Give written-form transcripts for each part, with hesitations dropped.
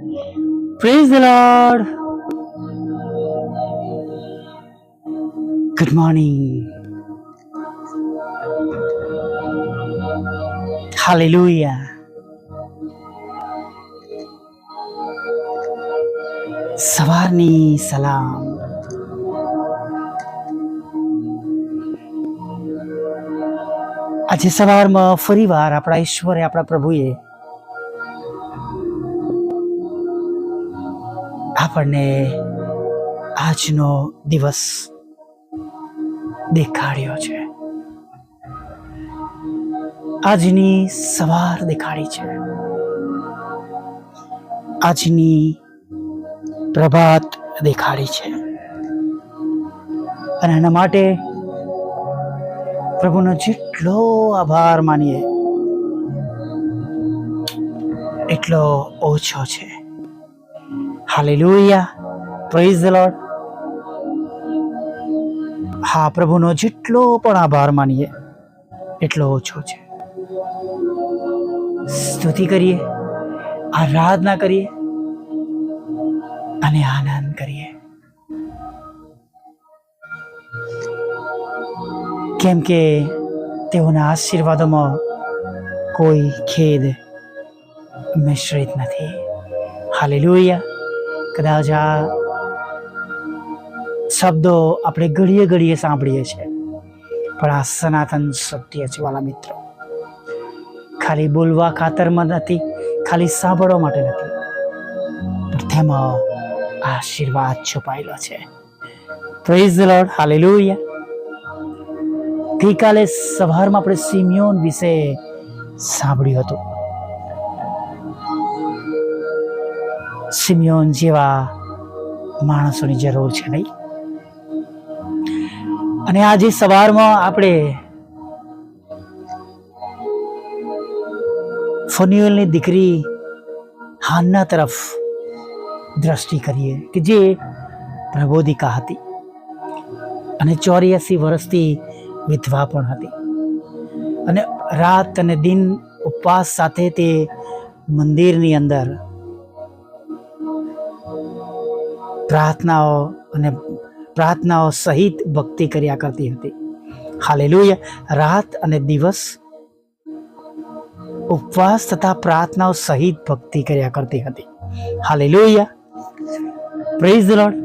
Praise the Lord. Good morning. Hallelujah. સવારની સલામ. આજે સવારમાં ફરીવાર આપણા ઈશ્વરે, આપણા પ્રભુએ આપણને આજનો દિવસ દેખાડ્યો છે. આજની સવાર દેખાડી છે. આજની પ્રભાત દેખાડી છે. અને એના માટે પ્રભુનો જેટલો આભાર માનીએ એટલો ઓછો છે. હાલેલુયા. Praise the lord. હા, પ્રભુનો જેટલો પણ આભાર માનીએ એટલો ઓછો છે. સ્તુતિ કરીએ, આરાધના કરીએ અને આનંદ કરીએ. કેમ કે તેઓના આશીર્વાદોમાં કોઈ ખેદ મિશ્રિત નથી. હાલેલુયા. કદાચ આ શબ્દો આપણે ઘડીએ ઘડીએ સાંભળીએ છીએ, પણ આ સનાતન સત્ય છે વાલા મિત્રો. ખાલી બોલવા ખાતરમાં નથી, ખાલી સાંભળવા માટે નથી, પણ તેમાં આશીર્વાદ છુપાયેલો છે. Praise the lord. હાલેલુયા. ગઈકાલે સવારમાં આપણે સિમિયોન વિશે સાંભળ્યું હતું. સિમિયોન જેવા માણસોની જરૂર છે, નહીં? અને આજે સવારમાં આપણે ફનુએલની દીકરી હાન્ના તરફ દ્રષ્ટિ કરીએ કે જે પ્રબોધિકા હતી અને 84 વર્ષથી વિધવા પણ હતી. અને રાત અને દિન ઉપવાસ સાથે તે મંદિરની અંદર પ્રાર્થનાઓ સહિત ભક્તિ કર્યા કરતી હતી. હાલેલુયા. રાત અને દિવસ ઉપવાસ તથા પ્રાર્થનાઓ સહિત ભક્તિ કર્યા કરતી હતી. હાલેલુયા. Praise the lord.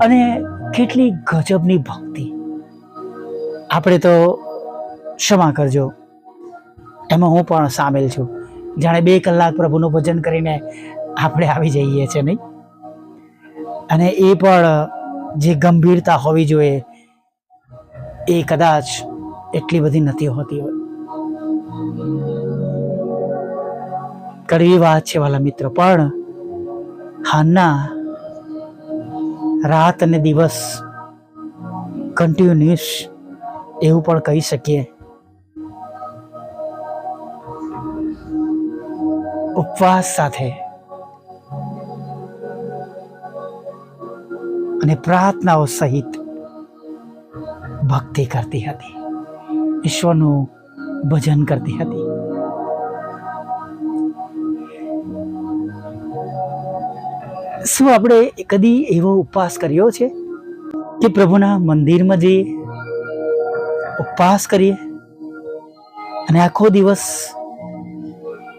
અને કેટલી ગજબની ભક્તિ! આપણે તો ક્ષમા કરજો, એમાં હું પણ સામેલ છું. જાણે 2 કલાક પ્રભુનું ભજન કરીને આપણે આવી જઈએ છીએ, નહીં? અને એ પણ જે ગંભીરતા હોવી જોઈએ એ કદાચ એટલી બધી નથી હોતી હોય. કડવી વાત છે વાલા મિત્રો, પણ હાન્ના રાત અને દિવસ કન્ટિન્યુઅસ એવું પણ કહી શકીએ ઉપવાસ સાથે અને પ્રાર્થનાઓ સહિત ભક્તિ કરતી હતી, ઈશ્વરનું ભજન કરતી હતી. શું આપણે કદી એવો ઉપવાસ કર્યો છે કે પ્રભુના મંદિરમાં જઈએ, ઉપવાસ કરીએ અને આખો દિવસ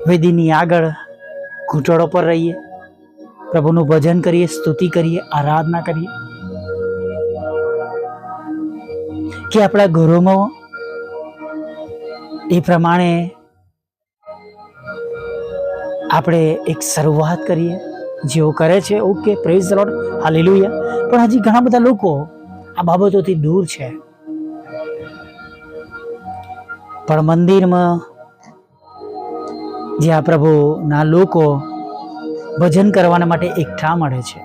વેદીની આગળ ઘૂંટણો પર રહીએ, પ્રભુનું ભજન કરીએ, સ્તુતિ કરીએ, આરાધના કરીએ? કે આપણા ઘરોમાં એ પ્રમાણે આપણે એક શરૂઆત કરીએ? જેઓ કરે છે, okay, praise the lord, hallelujah. પણ હજી ઘણા બધા લોકો આ બાબતોથી દૂર છે. પણ મંદિરમાં જ્યાં પ્રભુના લોકો ભજન કરવાના માટે એકઠા મળે છે,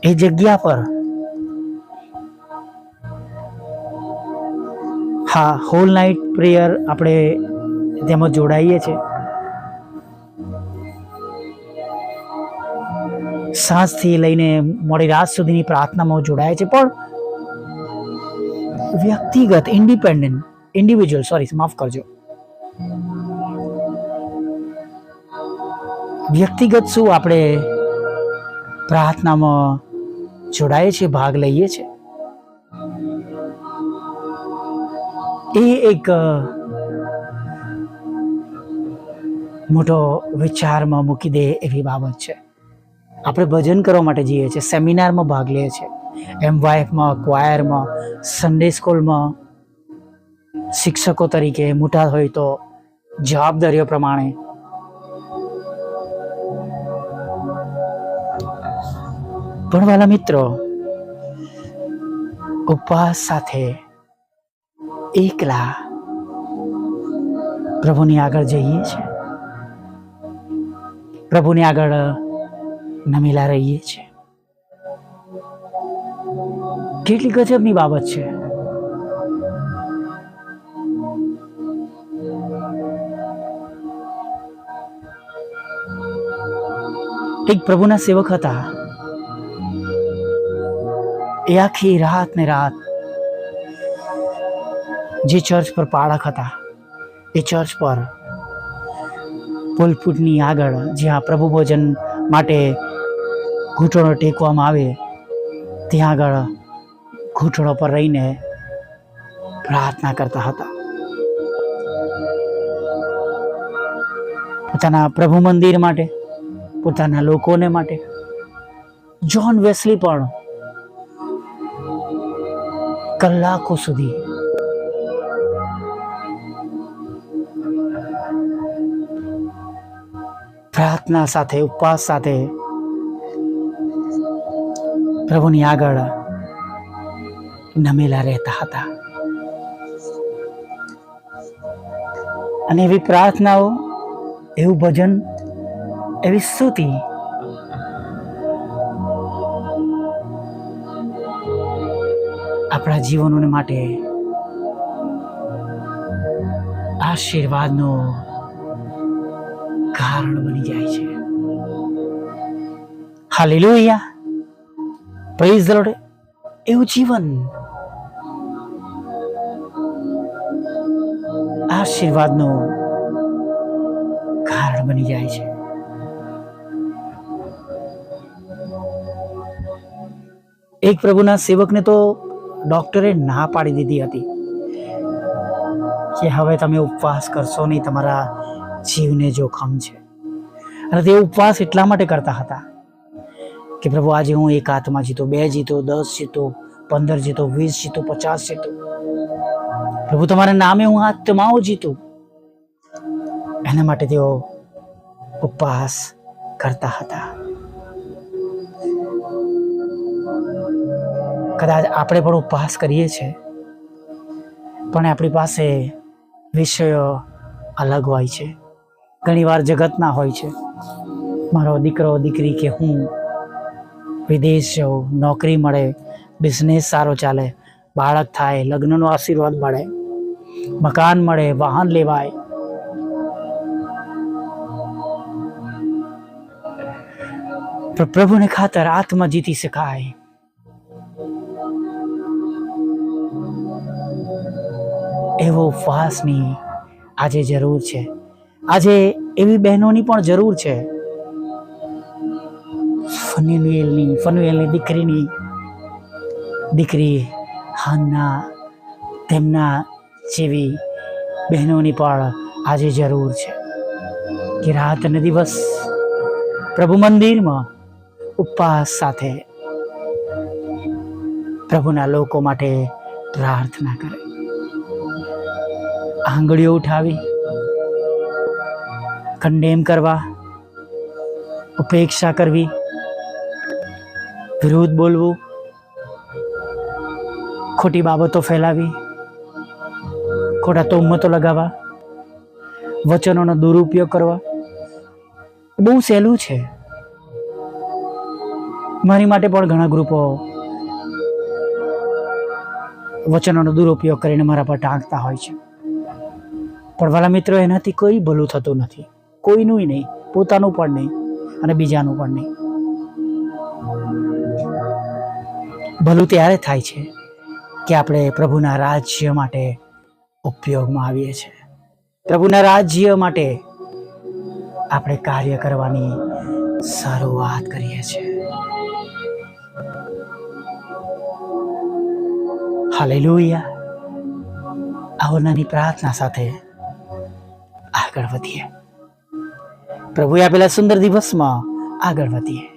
એ જગ્યા પર હા, હોલ નાઇટ પ્રેયર આપણે તેમાં જોડાઈએ છીએ. સાંજથી લઈને મોડી રાત સુધીની પ્રાર્થનામાં જોડાય છે. પણ વ્યક્તિગત ઇન્ડિવિજ્યુઅલ, માફ કરજો, વ્યક્તિગત શું આપણે પ્રાર્થનામાં જોડાઈએ છીએ, ભાગ લઈએ છીએ, એ એક મોટો વિચારમાં મૂકી દે એવી બાબત છે. આપણે ભજન કરવા માટે જઈએ છીએ, સેમિનારમાં ભાગ લઈએ છીએ, MYFમાં, ક્વાયરમાં, સન્ડે સ્કૂલમાં, શિક્ષકો તરીકે મોટા હોય તો જવાબદારીઓ પ્રમાણે. પણ વાલા મિત્રો, ઉપવાસ સાથે એકલા પ્રભુની આગળ જઈએ છીએ, પ્રભુની આગળ નમેલા રહીએ છીએ. કેટલી ગજબની બાબત છે. એક પ્રભુના સેવક હતા. એ આખી રાત ને રાત જે ચર્ચ પર પાળક હતા, એ ચર્ચ પર પુલપુટની આગળ જ્યાં પ્રભુ ભોજન માટે ઘૂંટણો ટેકવામાં આવે ત્યાં આગળ ઘૂંટણો પર રહીને પ્રાર્થના કરતા હતા. પોતાના પ્રભુ મંદિર માટે, પોતાના લોકોને માટે. જ્હોન વેસ્લી પણ કલાકો સુધી પ્રાર્થના સાથે, ઉપવાસ સાથે પ્રભુની આગળ નમેલા રહેતા હતા. અને એવી પ્રાર્થનાઓ, એવું ભજન, એવી સ્તુતિ આપણા જીવનોને માટે આશીર્વાદનું કારણ બની જાય છે. Hallelujah, praise the lord. એવું જીવન આશીર્વાદનું કારણ બની જાય છે. એક પ્રભુના સેવકને તો ડોક્ટરે ના પાડી દીધી હતી કે હવે તમે ઉપવાસ કરશો નહીં, તમારા જીવને જોખમ છે. અને તે ઉપવાસ એટલા માટે કરતા હતા કે પ્રભુ આજે હું 1 આત્મા જીતો, 2 જીતો, 10 જીતો, 15 જીતો, 20 જીતો, 50 જીતો, પ્રભુ તમારા નામે હું આત્માઓ જીતું. એના માટે તેઓ ઉપવાસ કરતા હતા. કદાચ આપણે પણ ઉપવાસ કરીએ છીએ, પણ આપણી પાસે વિષયો અલગ હોય છે. ઘણીવાર જગતના હોય છે. મારો દીકરો દીકરી કે હું વિદેશ જાઉં, નોકરી મળે, બિઝનેસ સારો ચાલે, બાળક થાય, લગ્નનો આશીર્વાદ મળે, મકાન મળે, વાહન લેવાય. પ્રભુને ખાતર આત્મા જીતી શકાય. એવો ઉપવાસની આજે જરૂર છે. આજે એવી બહેનોની પણ જરૂર છે. ફનુએલની દીકરી હાન્ના, તેમના જેવી બહેનોની પણ આજે જરૂર છે કે રાત અને દિવસ પ્રભુ મંદિરમાં ઉપવાસ સાથે પ્રભુના લોકો માટે પ્રાર્થના કરે. આંગળીઓ ઉઠાવી, કંડેમ કરવા, ઉપેક્ષા કરવી, વિરોધ બોલવું, ખોટી બાબતો ફેલાવી, ખોટા તોહમતો લગાવવા, વચનોનો દુરુપયોગ કરવા બહુ સહેલું છે. મારી માટે પણ ઘણા ગ્રુપો વચનોનો દુરુપયોગ કરીને મારા પર ટાંકતા હોય છે. પણ વાલા મિત્રો, એનાથી કોઈ ભલું થતું નથી. કોઈનું નહીં, પોતાનું પણ નહીં અને બીજાનું પણ નહીં. ભલું ત્યારે થાય છે કે આપણે પ્રભુના રાજ્ય માટે ઉપયોગમાં આવીએ છીએ. પ્રભુના રાજ્ય માટે આપણે કાર્ય કરવાની શરૂઆત કરીએ છીએ. હાલેલુયા. આવો નાની પ્રાર્થના સાથે આગળ વધીએ. પ્રભુએ આપેલા સુંદર દિવસમાં આગળ વધીએ.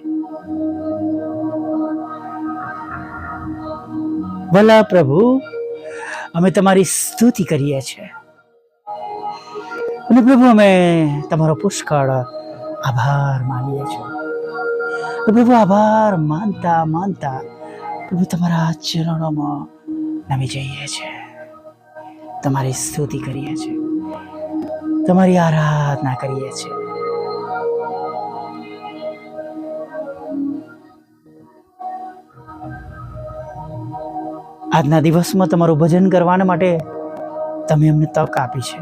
ભલા પ્રભુ, અમે તમારી સ્તુતિ કરીએ છીએ અને પ્રભુ અમે તમારો પુષ્કળ આભાર માનીએ છીએ. પ્રભુ આભાર માનતા માનતા પ્રભુ તમારા ચરણોમાં નમી જઈએ છીએ. તમારી સ્તુતિ કરીએ છીએ, તમારી આરાધના કરીએ છીએ. આજના દિવસમાં તમારું ભજન કરવાના માટે તમે અમને તક આપી છે.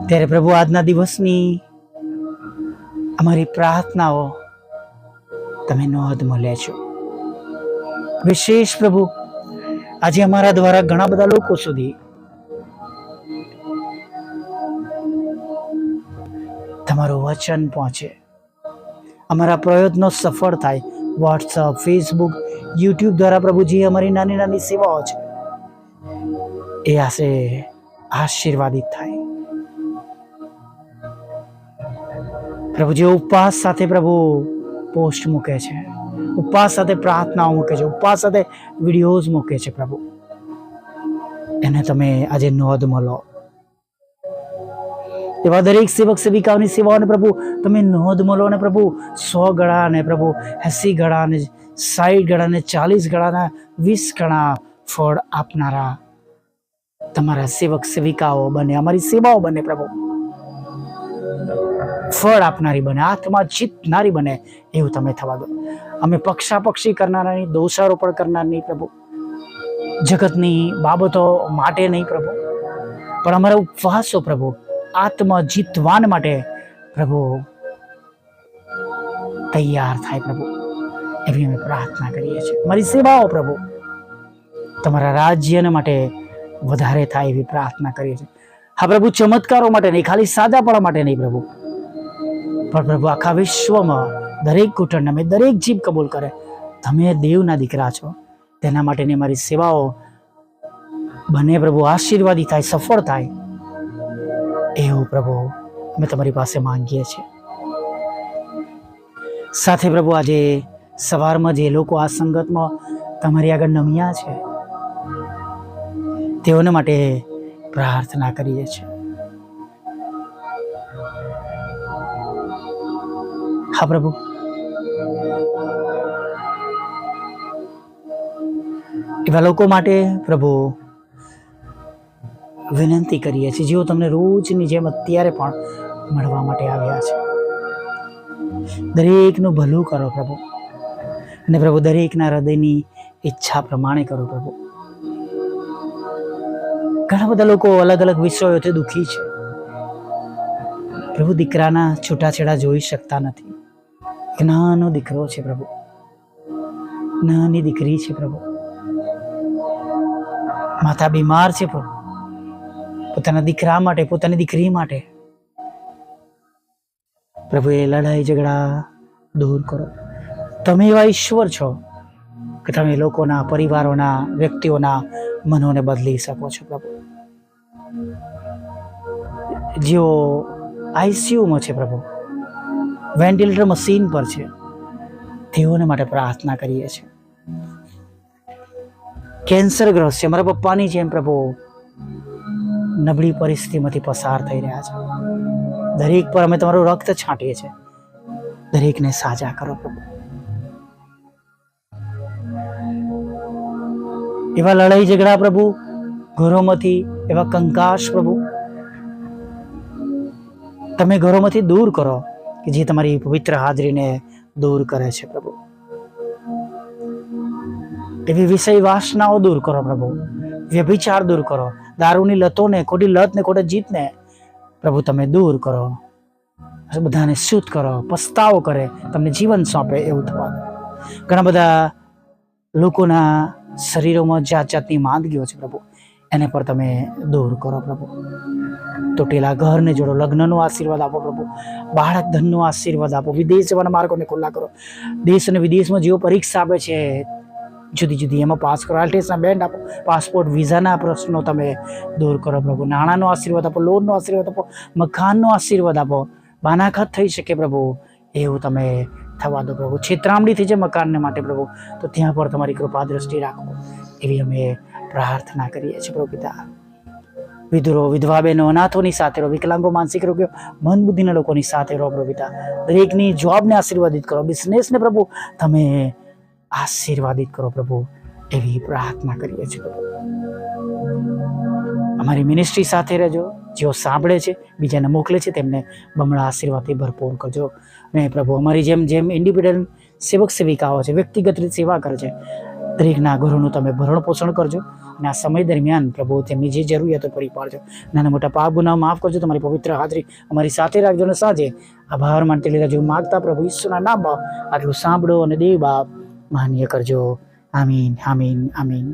ત્યારે પ્રભુ આજના દિવસની અમારી પ્રાર્થનાઓ તમે નોંધમાં લેજો. વિશેષ પ્રભુ, આજે અમારા દ્વારા ઘણા બધા લોકો સુધી તમારું વચન પહોંચે, અમારા પ્રયત્નો સફળ થાય. વોટ્સઅપ, ફેસબુક, યુટ્યુબ દ્વારા પ્રભુજી અમારી નાની નાની સેવાઓ છે એ આશીર્વાદિત થાય. પ્રભુજી ઉપવાસ સાથે પ્રભુ પોસ્ટ મૂકે છે, ઉપવાસ સાથે પ્રાર્થનાઓ મૂકે છે, ઉપવાસ સાથે વિડીયોઝ મૂકે છે. પ્રભુ એને તમે આજે નોંધમાં લો. એવા દરેક સેવક સેવિકાઓની સેવાઓને પ્રભુ તમે નોંધમાં લો. અને પ્રભુ 100 ગળા ને પ્રભુ 80 ગળા ને 60 ગળા ને 40 ગળાના 20 ગણા ફળ આપનારા તમારા સેવક સેવિકાઓ બને, અમારી સેવાઓ બને પ્રભુ. ફળ આપનારી બને, આત્મા જીતનારી બને એવું તમે થવા દો. અમે પક્ષાપક્ષી કરનારા નહીં, દોષારોપણ કરનાર નહીં પ્રભુ, જગતની બાબતો માટે નહીં પ્રભુ, પણ અમારા ઉપવાસો પ્રભુ આત્મા જીતવાન માટે પ્રભુ તૈયાર થાય પ્રભુ, એવી અમે પ્રાર્થના કરીએ છીએ. મારી સેવાઓ પ્રભુ તમારા રાજ્યને માટે વધારે થાય એવી પ્રાર્થના કરીએ છીએ. હા પ્રભુ, ચમત્કારો માટે નહીં, ખાલી સાદાપણા માટે નહીં પ્રભુ, પણ પ્રભુ આખા વિશ્વમાં દરેક ઘૂંટણ અમે દરેક જીભ કબૂલ કરે તમે દેવના દીકરા છો તેના માટેની અમારી સેવાઓ બને પ્રભુ, આશીર્વાદી થાય, સફળ થાય એવું પ્રભુ અમે તમારી પાસે માંગીએ છીએ. સાથે પ્રભુ આજે સવારમાં જે લોકો આ સંગતમાં તમારી આગળ નમ્યા છે તેઓને માટે પ્રાર્થના કરીએ છીએ. હા પ્રભુ, એવા લોકો માટે પ્રભુ વિનંતી કરીએ છીએ જેઓ તમને રોજની જેમ અત્યારે પણ મળવા માટે આવ્યા છે. દરેકનું ભલું કરો પ્રભુ, અને પ્રભુ દરેકના હૃદયની ઈચ્છા પ્રમાણે કરો પ્રભુ. ઘણા બધા લોકો અલગ અલગ વિષયોથી દુઃખી છે પ્રભુ, દીકરાના છૂટાછેડા જોઈ શકતા નથી. એક નાનો દીકરો છે પ્રભુ, નાની દીકરી છે પ્રભુ, માતા બીમાર છે પ્રભુ, પોતાના દીકરા માટે, પોતાની દીકરી માટે પ્રભુ એ લડાઈ ઝઘડા દૂર કરો. તમે એવા ઈશ્વર છો કે તમે લોકોના, પરિવારોના, વ્યક્તિઓના મનોને બદલી શકો છો પ્રભુ. જેઓ આઈસીયુમાં છે પ્રભુ, વેન્ટિલેટર મશીન પર છે, તેઓને માટે પ્રાર્થના કરીએ છીએ. કેન્સરગ્રસ્ત છે, મારા પપ્પાની જેમ પ્રભુ નબળી પરિસ્થિતિમાંથી પસાર થઈ રહ્યા છે, દરેક પર અમે તમારું રક્ત છાંટીએ છીએ. દરેકને સાજા કરો પ્રભુ. એવા લડાઈ ઝઘડા પ્રભુ ઘરોમાંથી, એવા કંકાશ પ્રભુ તમે ઘરોમાંથી દૂર કરો કે જે તમારી પવિત્ર હાજરીને દૂર કરે છે પ્રભુ. એવી વિષય વાસનાઓ દૂર કરો પ્રભુ, વ્યભિચાર દૂર કરો, દારૂની લતોને, ખોટી લતને, ખોટી જીતને પ્રભુ તમે દૂર કરો. બધાને શુદ્ધ કરો, પસ્તાવો કરે, તમને જીવન સોંપે એવું થવા દો. ઘણા બધા લોકોના શરીરોમાં જાત જાતની માંદગીઓ છે પ્રભુ, એને પર તમે દૂર કરો પ્રભુ. તૂટેલા ઘરને જોડો, લગ્નનો આશીર્વાદ આપો પ્રભુ, બાળક ધનનો આશીર્વાદ આપો, વિદેશ જવાના માર્ગોને ખુલ્લા કરો. દેશ અને વિદેશમાં જેઓ પરીક્ષા આપે છે જુદી જુદી, એમાં પાસ કરો. આઈએલટીએસના બેન્ડ આપો, પાસપોર્ટ વિઝાના પ્રશ્નો તમે દૂર કરો પ્રભુ. નાણાંનો આશીર્વાદ આપો, લોનનો આશીર્વાદ આપો, મકાનનો આશીર્વાદ આપો. બાનાખત થઈ શકે પ્રભુ એવું તમે થવા દો પ્રભુ. છેતરામણી થઈ જાય મકાનને માટે પ્રભુ, તો ત્યાં પર તમારી કૃપા દ્રષ્ટિ રાખો એવી અમે પ્રાર્થના કરીએ છીએ પ્રભુ પિતા. વિધુરો, વિધવા બહેનો, અનાથોની સાથે રહો, વિકલાંગો, માનસિક રોગીઓ, મંદ બુદ્ધિના લોકોની સાથે રહો પ્રભુ પિતા. દરેકની જોબને આશીર્વાદિત કરો, બિઝનેસને પ્રભુ તમે આશીર્વાદિત કરો પ્રભુ એવી પ્રાર્થના કરીએ છીએ પ્રભુ. અમારી મિનિસ્ટ્રી સાથે રહેજો, જેઓ સાંભળે છે, બીજાને મોકલે છે, તેમને બમણા આશીર્વાદથી ભરપૂર કરજો. અને પ્રભુ અમારી જેમ જેમ ઇન્ડિપેન્ડન્ટ સેવક સેવિકાઓ છે, વ્યક્તિગત રીતે સેવા કરે છે, દરેકના ઘરોનું તમે ભરણ પોષણ કરજો. અને આ સમય દરમિયાન પ્રભુ તેમની જે જરૂરિયાતો પૂરી પાડજો. નાના મોટા પાપ ગુનાહ માફ કરજો. તમારી પવિત્ર હાજરી અમારી સાથે રાખજો. અને સાંજે આભાર માનતી લીધા જેવું માગતા પ્રભુ ઈશ્વરના નામમાં આટલું સાંભળો અને દેવ બાપ માન્ય કરજો. આમીન, આમીન, આમીન.